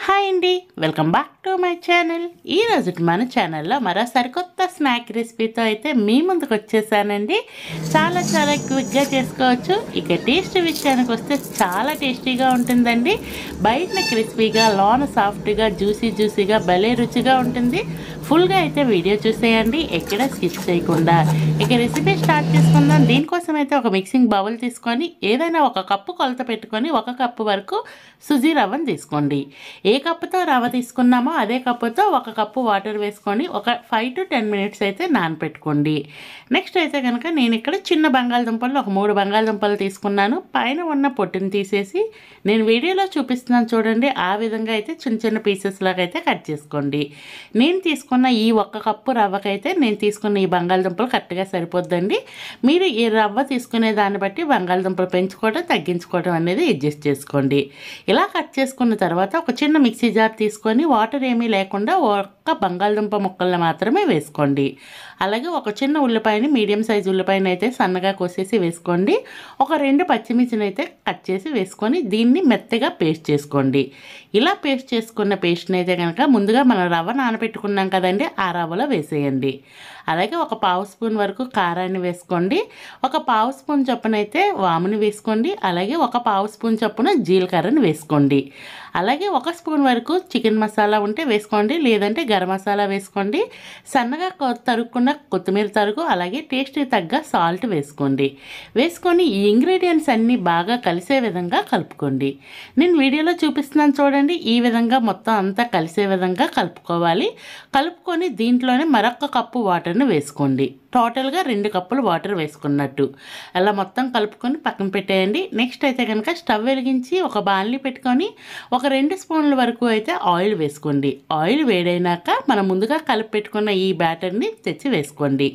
Hi అండి, welcome back to my channel. ఈరోజు మన ఛానల్లో మరో సరికొత్త స్నాక్ రెసిపీతో అయితే మీ ముందుకు వచ్చేసానండి. చాలా క్విక్గా చేసుకోవచ్చు. ఇక టేస్ట్ విషయానికి వస్తే చాలా టేస్టీగా ఉంటుందండి. బయటన క్రిస్పీగా, లోన సాఫ్ట్గా, జ్యూసీగా భలే రుచిగా ఉంటుంది. ఫుల్గా అయితే వీడియో చూసేయండి, ఎక్కడ స్కిప్ చేయకుండా. ఇక రెసిపీ స్టార్ట్ చేసుకుందాం. దీనికోసం అయితే ఒక మిక్సింగ్ బౌల్ తీసుకొని ఏదైనా ఒక కప్పు కొలత పెట్టుకొని 1 కప్పు వరకు సుజీ రవ్వను తీసుకోండి. ఏ కప్పుతో రవ్వ తీసుకున్నామో అదే కప్పుతో 1 కప్పు వాటర్ వేసుకొని ఒక 5 to 10 మినిట్స్ అయితే నానపెట్టుకోండి. నెక్స్ట్ అయితే కనుక నేను ఇక్కడ చిన్న బంగాళదుంపలు ఒక 3 బంగాళదుంపలు తీసుకున్నాను. పైన ఉన్న పొట్టుని తీసేసి నేను వీడియోలో చూపిస్తున్నాను చూడండి, ఆ విధంగా అయితే చిన్న పీసెస్ లాగా అయితే కట్ చేసుకోండి. నేను తీసుకున్న ఈ 1 కప్పు రవ్వకైతే నేను తీసుకున్న ఈ బంగాళదుంపలు కరెక్ట్గా సరిపోద్దండి. మీరు ఈ రవ్వ తీసుకునే దాన్ని బట్టి బంగాళదుంపలు పెంచుకోవడం తగ్గించుకోవడం అనేది అడ్జస్ట్ చేసుకోండి. ఇలా కట్ చేసుకున్న తర్వాత ఒక చిన్న మిక్సీ జార్ తీసుకొని వాటర్ ఏమీ లేకుండా 1 బంగాళదుంప ముక్కలను మాత్రమే వేసుకోండి. అలాగే ఒక చిన్న ఉల్లిపాయని, మీడియం సైజు ఉల్లిపాయని అయితే సన్నగా కోసేసి వేసుకోండి. ఒక 2 పచ్చిమిర్చిని అయితే కట్ చేసి వేసుకొని దీన్ని మెత్తగా పేస్ట్ చేసుకోండి. ఇలా పేస్ట్ చేసుకున్న పేస్ట్ని అయితే కనుక ముందుగా మనం రవ్వ నానబెట్టుకున్నాం కదండి, ఆ రవ్వలో వేసేయండి. అలాగే ఒక 1/2 స్పూన్ వరకు కారాన్ని వేసుకోండి. ఒక 1/2 స్పూన్ చొప్పున అయితే వాముని వేసుకోండి. అలాగే ఒక 1/2 స్పూన్ చొప్పున జీలకర్రని వేసుకోండి. అలాగే 1 స్పూన్ వరకు చికెన్ మసాలా ఉంటే వేసుకోండి, లేదంటే గరం మసాలా వేసుకోండి. సన్నగా తరుక్కున్న కొత్తిమీర తరుగు, అలాగే టేస్ట్కి తగ్గ సాల్ట్ వేసుకోండి. వేసుకొని ఈ ఇంగ్రీడియంట్స్ అన్నీ బాగా కలిసే విధంగా కలుపుకోండి. నేను వీడియోలో చూపిస్తున్నాను చూడండి, ఈ విధంగా మొత్తం అంతా కలిసే విధంగా కలుపుకోవాలి. కలుపుకొని దీంట్లోనే మరొక కప్పు వాటర్ని వేసుకోండి. టోటల్గా 2 కప్పులు వాటర్ వేసుకున్నట్టు అలా మొత్తం కలుపుకొని పక్కన పెట్టేయండి. నెక్స్ట్ అయితే కనుక స్టవ్ వెలిగించి ఒక బాణలి పెట్టుకొని ఒక 2 స్పూన్ల వరకు అయితే ఆయిల్ వేసుకోండి. ఆయిల్ వేడైనాక మనం ముందుగా కలిపి పెట్టుకున్న ఈ బ్యాటర్ని తెచ్చి వేసుకోండి.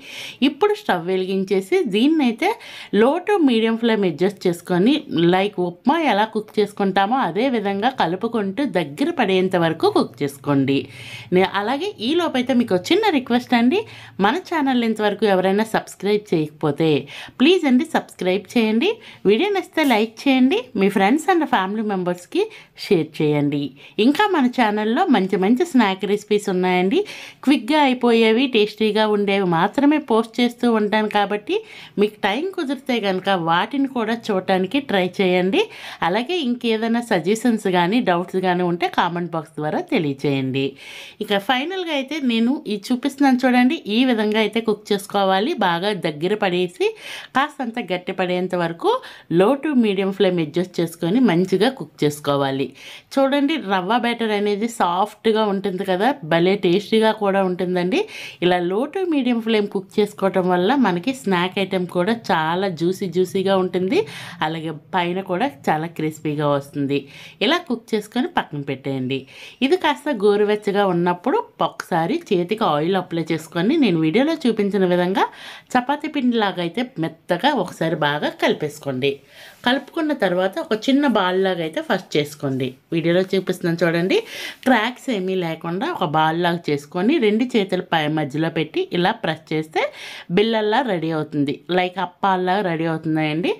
ఇప్పుడు స్టవ్ వెలిగించేసి దీన్నైతే లో టు మీడియం ఫ్లేమ్ అడ్జస్ట్ చేసుకొని లైక్ ఉప్మా ఎలా కుక్ చేసుకుంటామో అదే విధంగా కలుపుకుంటూ దగ్గర పడేంత వరకు కుక్ చేసుకోండి. అలాగే ఈ లోపైతే మీకు చిన్న రిక్వెస్ట్ అండి, మన ఛానల్ ఇంతవరకు ఎవరైనా సబ్స్క్రైబ్ చేయకపోతే ప్లీజ్ అండి సబ్స్క్రైబ్ చేయండి. వీడియో నచ్చితే లైక్ చేయండి, మీ ఫ్రెండ్స్ అండ్ ఫ్యామిలీ మెంబర్స్కి షేర్ చేయండి. ఇంకా మన ఛానల్లో మంచి స్నాక్ రెసిపీస్ ఉన్నాయండి. క్విక్గా అయిపోయేవి, టేస్టీగా ఉండేవి మాత్రమే పోస్ట్ చేస్తూ ఉంటాను కాబట్టి మీకు టైం కుదిరితే కనుక వాటిని కూడా చూడటానికి ట్రై చేయండి. అలాగే ఇంకేదైనా సజెషన్స్ కానీ డౌట్స్ కానీ ఉంటే కామెంట్ బాక్స్ ద్వారా తెలియచేయండి. ఇక ఫైనల్గా అయితే నేను ఇది చూపిస్తున్నాను చూడండి, ఈ విధంగా అయితే కుక్ చేసుకోవాలి. బాగా దగ్గర పడేసి కాస్తంత గట్టి పడేంత వరకు లో టు మీడియం ఫ్లేమ్ అడ్జస్ట్ చేసుకొని మంచిగా కుక్ చేసుకోవాలి. చూడండి, రవ్వ బ్యాటర్ అనేది సాఫ్ట్గా ఉంటుంది కదా, భలే టేస్టీగా కూడా ఉంటుందండి. ఇలా లో టు మీడియం ఫ్లేమ్ కుక్ చేసుకోవటం వల్ల మనకి స్నాక్ ఐటెం కూడా చాలా జ్యూసీగా ఉంటుంది. అలాగే పైన కూడా చాలా క్రిస్పీగా వస్తుంది. ఇలా కుక్ చేసుకొని పక్కన పెట్టేయండి. ఇది కాస్త గోరువెచ్చగా ఉన్నప్పుడు ఒకసారి చేతికి ఆయిల్ అప్లై చేసుకొని నేను వీడియోలో చూపించిన విధంగా చపాతీ పిండిలాగా అయితే మెత్తగా ఒకసారి బాగా కలిపేసుకోండి. కలుపుకున్న తర్వాత ఒక చిన్న బాల్ లాగా అయితే ఫస్ట్ చేసుకోండి. వీడియోలో చూపిస్తున్నాను చూడండి, క్రాక్స్ ఏమీ లేకుండా ఒక బాల్ లాగా చేసుకొని 2 చేతుల మధ్యలో పెట్టి ఇలా ప్రెస్ చేస్తే బిల్లల్లా రెడీ అవుతుంది, లైక్ అప్పాల్లా రెడీ అవుతుందండి.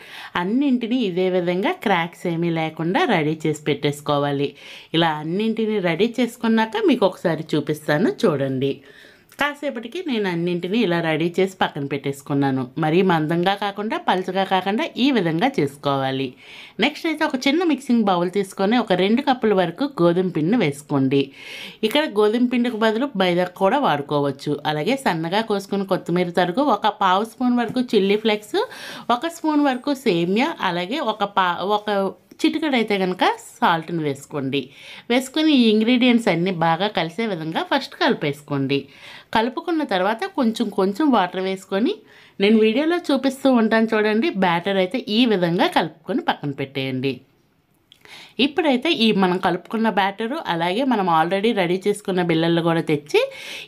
అన్నింటినీ ఇదే విధంగా క్రాక్స్ ఏమీ లేకుండా రెడీ చేసి పెట్టేసుకోవాలి. ఇలా అన్నింటినీ రెడీ చేసుకున్నాక మీకు ఒకసారి చూపిస్తాను చూడండి. కాసేపటికి నేను అన్నింటినీ ఇలా రెడీ చేసి పక్కన పెట్టేసుకున్నాను. మరీ మందంగా కాకుండా పలుచగా కాకుండా ఈ విధంగా చేసుకోవాలి. నెక్స్ట్ అయితే ఒక చిన్న మిక్సింగ్ బౌల్ తీసుకొని ఒక 2 కప్పుల వరకు గోధుమ పిండిని వేసుకోండి. ఇక్కడ గోధుమ పిండికి బదులు మైదా కూడా వాడుకోవచ్చు. అలాగే సన్నగా కోసుకుని కొత్తిమీర తరుగు, ఒక 1/2 స్పూన్ వరకు చిల్లీ ఫ్లేక్స్, 1 స్పూన్ వరకు సేమియా, అలాగే ఒక చిటికెడైతే కనుక సాల్ట్ని వేసుకోండి. వేసుకొని ఈ ఇంగ్రీడియంట్స్ అన్నీ బాగా కలిసే విధంగా ఫస్ట్ కలిపేసుకోండి. కలుపుకున్న తర్వాత కొంచెం వాటర్ వేసుకొని నేను వీడియోలో చూపిస్తూ ఉంటాను చూడండి, బ్యాటర్ అయితే ఈ విధంగా కలుపుకొని పక్కన పెట్టేయండి. ఇప్పుడైతే ఈ మనం కలుపుకున్న బ్యాటరు అలాగే మనం ఆల్రెడీ రెడీ చేసుకున్న బిళ్ళలు కూడా తెచ్చి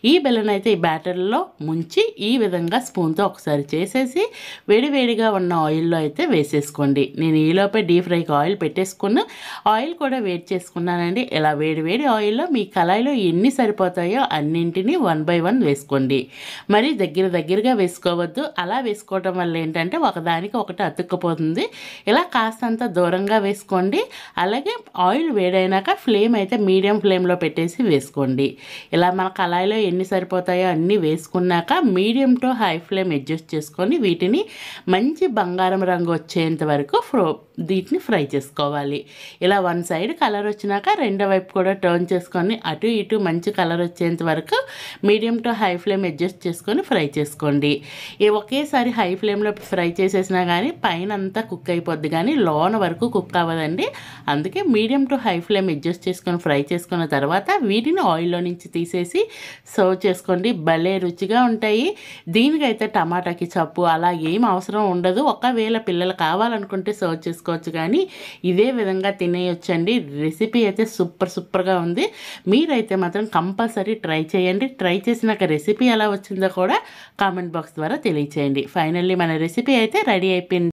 ఈ బిళ్ళను అయితే ఈ బ్యాటర్లో ముంచి ఈ విధంగా స్పూన్తో ఒకసారి చేసేసి వేడిగా ఉన్న ఆయిల్లో అయితే వేసేసుకోండి. నేను ఈలోపే డీప్ ఫ్రైకి ఆయిల్ పెట్టేసుకున్న ఆయిల్ కూడా వేడి చేసుకున్నానండి. ఇలా వేడి ఆయిల్లో మీ కళాయిలో ఎన్ని సరిపోతాయో అన్నింటినీ 1 by 1 వేసుకోండి. మరి దగ్గరగా వేసుకోవద్దు. అలా వేసుకోవటం వల్ల ఏంటంటే ఒకదానికి ఒకటి అతుక్కుపోతుంది. ఇలా కాస్తంత దూరంగా వేసుకోండి. అలాగే అలాగే ఆయిల్ వేడైనాక ఫ్లేమ్ అయితే మీడియం ఫ్లేమ్లో పెట్టేసి వేసుకోండి. ఇలా మన కళాయిలో ఎన్ని సరిపోతాయో అన్నీ వేసుకున్నాక medium to high flame adjust చేసుకొని వీటిని మంచి బంగారం రంగు వచ్చేంత వరకు వీటిని ఫ్రై చేసుకోవాలి. ఇలా వన్ సైడ్ కలర్ వచ్చినాక రెండో వైపు కూడా టర్న్ చేసుకొని అటు ఇటు మంచి కలర్ వచ్చేంత వరకు medium to high flame adjust చేసుకొని ఫ్రై చేసుకోండి. ఒకేసారి హై ఫ్లేమ్లో ఫ్రై చేసేసినా కానీ పైన అంతా కుక్ అయిపోద్ది కానీ లోన వరకు కుక్ అవ్వదండి. అందుకే medium to high flame adjust చేసుకొని ఫ్రై చేసుకున్న తర్వాత వీటిని ఆయిల్లో నుంచి తీసేసి సర్వ్ చేసుకోండి. భలే రుచిగా ఉంటాయి. దీనికైతే టమాటాకి చప్పు అలా ఏం అవసరం ఉండదు. ఒకవేళ పిల్లలు కావాలనుకుంటే సర్వ్ చేసుకోవచ్చు కానీ ఇదే విధంగా తినేయొచ్చండి. రెసిపీ అయితే సూపర్గా ఉంది. మీరైతే మాత్రం కంపల్సరీ ట్రై చేయండి. ట్రై చేసినాక రెసిపీ ఎలా వచ్చిందో కూడా కామెంట్ బాక్స్ ద్వారా తెలియచేయండి. ఫైనల్లీ మన రెసిపీ అయితే రెడీ అయిపోయింది.